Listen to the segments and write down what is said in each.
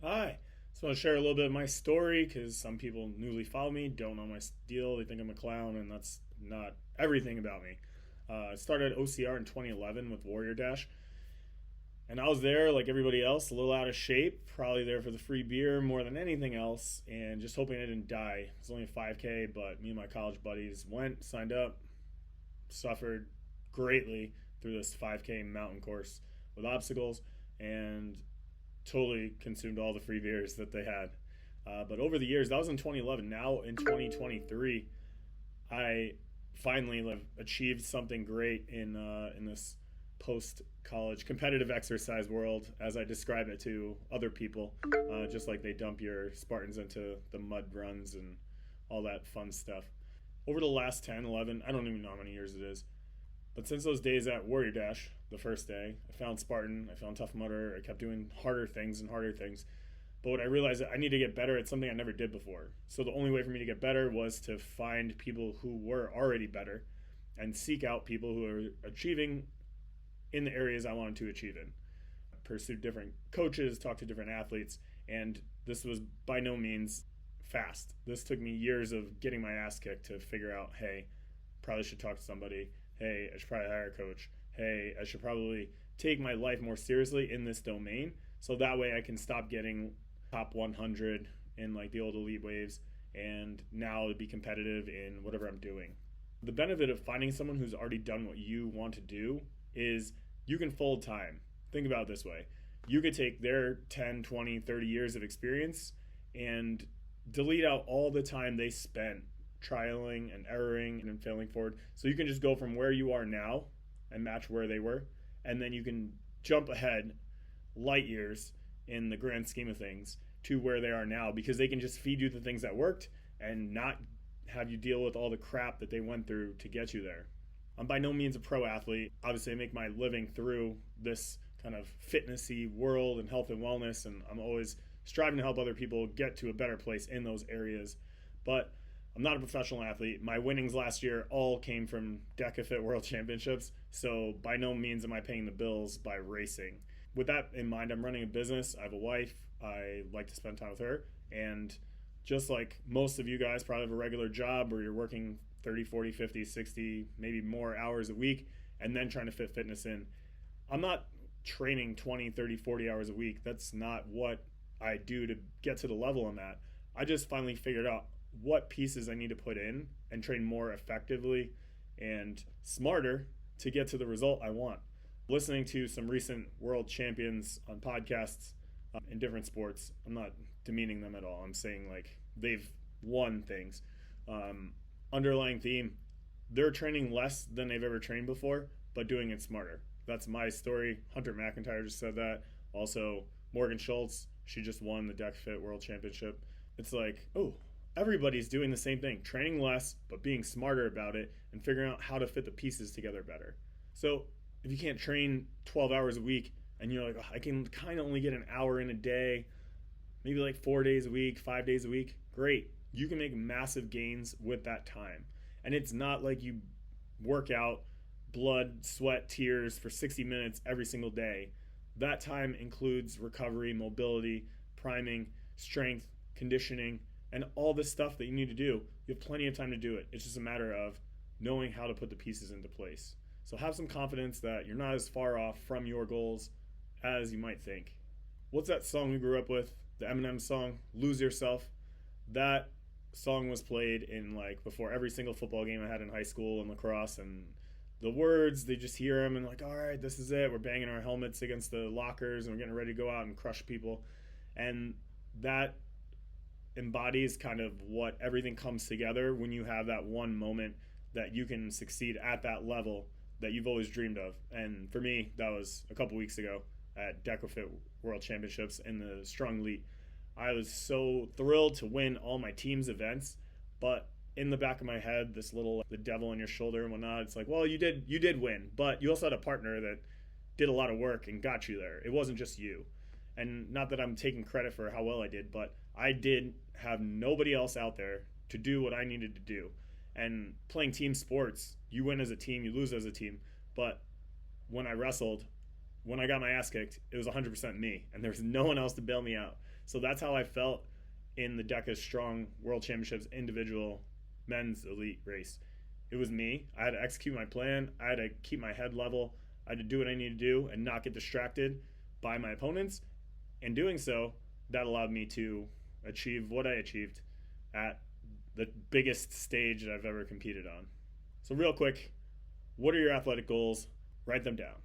Hi. So I want to share a little bit of my story because some people newly follow me, don't know my deal. They think I'm a clown, and that's not everything about me. I started OCR in 2011 with Warrior Dash, and I was there like everybody else, a little out of shape, probably there for the free beer more than anything else, and just hoping I didn't die. It was only a 5K, but me and my college buddies went, signed up, suffered greatly through this 5K mountain course with obstacles, and totally consumed all the free beers that they had. But over the years, that was in 2011. Now in 2023, I finally have achieved something great in this post college competitive exercise world, as I describe it to other people. Just like they dump your Spartans into the mud runs and all that fun stuff. Over the last 10, 11, I don't even know how many years it is, but since those days at Warrior Dash, the first day, I found Spartan, I found Tough Mudder, I kept doing harder things and harder things. But what I realized that I need to get better at something I never did before. So the only way for me to get better was to find people who were already better and seek out people who are achieving in the areas I wanted to achieve in. I pursued different coaches, talked to different athletes, and this was by no means fast. This took me years of getting my ass kicked to figure out, hey, probably should talk to somebody. Hey, I should probably hire a coach. Hey, I should probably take my life more seriously in this domain so that way I can stop getting top 100 in like the old elite waves and now be competitive in whatever I'm doing. The benefit of finding someone who's already done what you want to do is you can fold time. Think about it this way. You could take their 10, 20, 30 years of experience and delete out all the time they spent trialing and erroring and failing forward. So you can just go from where you are now and match where they were. And then you can jump ahead light years in the grand scheme of things to where they are now because they can just feed you the things that worked and not have you deal with all the crap that they went through to get you there. I'm by no means a pro athlete. Obviously, I make my living through this kind of fitnessy world and health and wellness, and I'm always striving to help other people get to a better place in those areas. But I'm not a professional athlete. My winnings last year all came from DEKA Fit World Championships, so by no means am I paying the bills by racing. With that in mind, I'm running a business. I have a wife. I like to spend time with her. And just like most of you guys probably have a regular job where you're working 30, 40, 50, 60, maybe more hours a week and then trying to fit fitness in. I'm not training 20, 30, 40 hours a week. That's not what I do to get to the level I'm at. I just finally figured out what pieces I need to put in and train more effectively and smarter to get to the result I want. Listening to some recent world champions on podcasts in different sports, I'm not demeaning them at all. I'm saying like they've won things. Underlying theme, they're training less than they've ever trained before, but doing it smarter. That's my story. Hunter McIntyre just said that. Also, Morgan Schultz, she just won the DEK Fit World Championship. It's like, oh, everybody's doing the same thing, training less, but being smarter about it and figuring out how to fit the pieces together better. So if you can't train 12 hours a week and you're like, oh, I can kind of only get an hour in a day, maybe like 4 days a week, 5 days a week, great. You can make massive gains with that time. And it's not like you work out blood, sweat, tears for 60 minutes every single day. That time includes recovery, mobility, priming, strength, conditioning, and all this stuff that you need to do. You have plenty of time to do it. It's just a matter of knowing how to put the pieces into place. So have some confidence that you're not as far off from your goals as you might think. What's that song we grew up with? The Eminem song, Lose Yourself. That song was played in like before every single football game I had in high school and lacrosse, and the words, they just hear them and like, all right, this is it. We're banging our helmets against the lockers and we're getting ready to go out and crush people. And that embodies kind of what everything comes together when you have that one moment that you can succeed at that level that you've always dreamed of. And for me, that was a couple weeks ago at DEKA Fit World Championships in the Strong Elite. I was so thrilled to win all my team's events, but in the back of my head, this little the devil on your shoulder and whatnot, it's like, well, you did win, but you also had a partner that did a lot of work and got you there. It wasn't just you. And not that I'm taking credit for how well I did, but I did have nobody else out there to do what I needed to do. And playing team sports, you win as a team, you lose as a team. But when I wrestled, when I got my ass kicked, it was 100% me, and there was no one else to bail me out. So that's how I felt in the DEKA Strong World Championships individual men's elite race. It was me. I had to execute my plan. I had to keep my head level. I had to do what I needed to do and not get distracted by my opponents. In doing so, that allowed me to achieve what I achieved at the biggest stage that I've ever competed on. So real quick, what are your athletic goals? Write them down.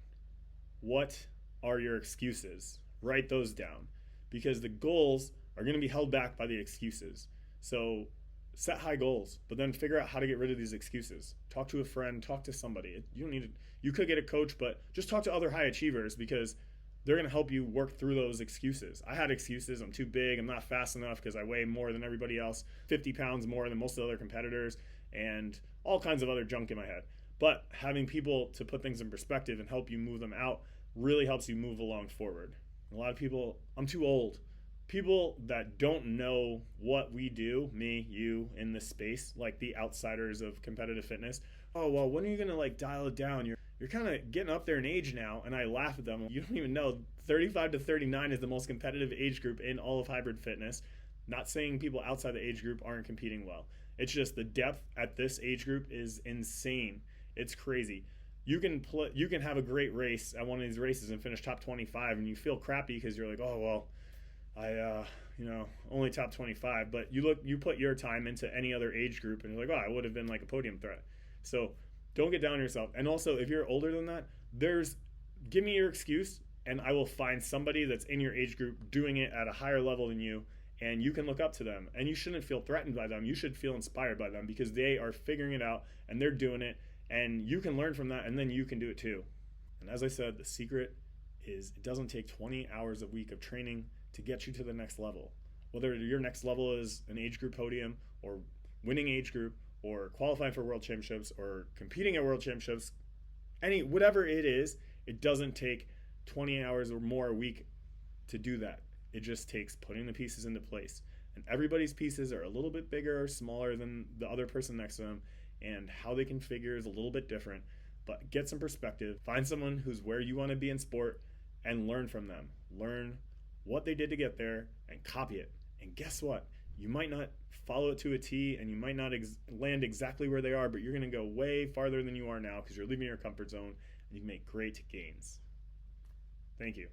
What are your excuses? Write those down, because the goals are going to be held back by the excuses. So set high goals, but then figure out how to get rid of these excuses. Talk to a friend, talk to somebody. You don't need to, you could get a coach, but just talk to other high achievers, because they're going to help you work through those excuses. I had excuses. I'm too big. I'm not fast enough because I weigh more than everybody else, 50 pounds more than most of the other competitors, and all kinds of other junk in my head. But having people to put things in perspective and help you move them out really helps you move along forward. A lot of people, I'm too old. People that don't know what we do, me, you, in this space, like the outsiders of competitive fitness. Oh, well, when are you going to dial it down? You're kind of getting up there in age now. And I laugh at them. You don't even know 35 to 39 is the most competitive age group in all of hybrid fitness. Not saying people outside the age group aren't competing well. It's just the depth at this age group is insane. It's crazy. You can have a great race at one of these races and finish top 25, and you feel crappy because you're like, oh, well, I only top 25. But you put your time into any other age group, and you're like, oh, I would have been like a podium threat. So don't get down on yourself. And also, if you're older than that, give me your excuse, and I will find somebody that's in your age group doing it at a higher level than you, and you can look up to them. And you shouldn't feel threatened by them. You should feel inspired by them, because they are figuring it out and they're doing it, and you can learn from that, and then you can do it too. And as I said, the secret is it doesn't take 20 hours a week of training to get you to the next level. Whether your next level is an age group podium, or winning age group, or qualifying for world championships, or competing at world championships, whatever it is, it doesn't take 20 hours or more a week to do that. It just takes putting the pieces into place. And everybody's pieces are a little bit bigger or smaller than the other person next to them, and how they configure is a little bit different. But get some perspective. Find someone who's where you want to be in sport and learn from them. Learn what they did to get there and copy it. And guess what? You might not follow it to a T, and you might not land exactly where they are, but you're going to go way farther than you are now, because you're leaving your comfort zone, and you can make great gains. Thank you.